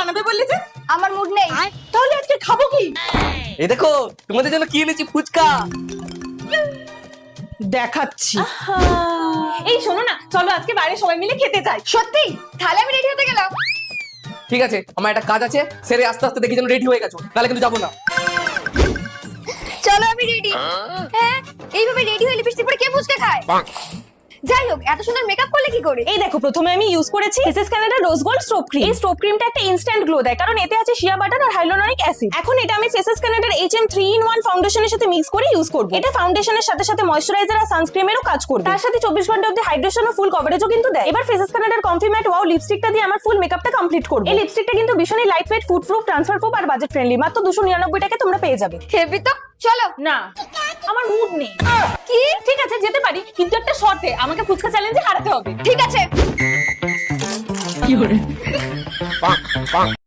বানাবে বললি যে? আমার মুড নেই। তাহলে আজকে খাবো কি? এই দেখো তোমাদের জন্য কি এনেছি, ফুচকা। দেখাচ্ছি। এই শোনো না, চলো আজকে বাইরে সবাই মিলে খেতে যাই। সত্যি? তাহলে আমি রেডি হতে গেলাম। ঠিক আছে, আমার একটা কাজ আছে, সেরে আস্তে আস্তে দেখি যেন রেডি হয়ে গেছো, তাহলে কিন্তু যাবো না। চলো আমি রেডি। হ্যাঁ, এইভাবে রেডি হয়ে লিপস্টিক পরে কে ফুচকা খায়? যাই হোক, এত সুন্দর মেকআপ করলে কি করে? এই দেখো, প্রথমে আমি ইউজ করেছি SS Canada rose gold stove cream. এই স্টোভ ক্রিমটা একটা ইনস্ট্যান্ট গ্লো দেয়, কারণ এতে আছে শিয়া বাটার আর হাইলুরোনিক অ্যাসিড। এখন এটা আমি এসএস কানাডার HM 3-in-1 ফাউন্ডেশনের সাথে মিক্স করে ইউজ করব। এটা ফাউন্ডেশনের সাথে সাথে ময়শ্চারাইজার আর সানস্ক্রিমেরও কাজ করবে। তার সাথে 24 ঘন্টা অবধি হাইড্রেশন ও ফুল কভারেজও কিন্তু দেয়। এবার এসএস কানাডার কমফি ম্যাট ওয়াও লিপস্টিকটা দিয়ে আমার ফুল মেকআপটা কমপ্লিট করব। এই লিপস্টিকটা কিন্তু ভীষণই light weight, food proof, transfer proof আর বাজেট ফ্রেন্ডলি। মাত্র 299 টাকায় তোমরা পেয়ে যাবে। হেভি তো, চলো। না, আমার মুড নেই। কি? ঠিক আছে, যেতে পারি, কিন্তু একটা শর্তে, আমাকে ফুচকা চ্যালেঞ্জে হারাতে হবে। ঠিক আছে।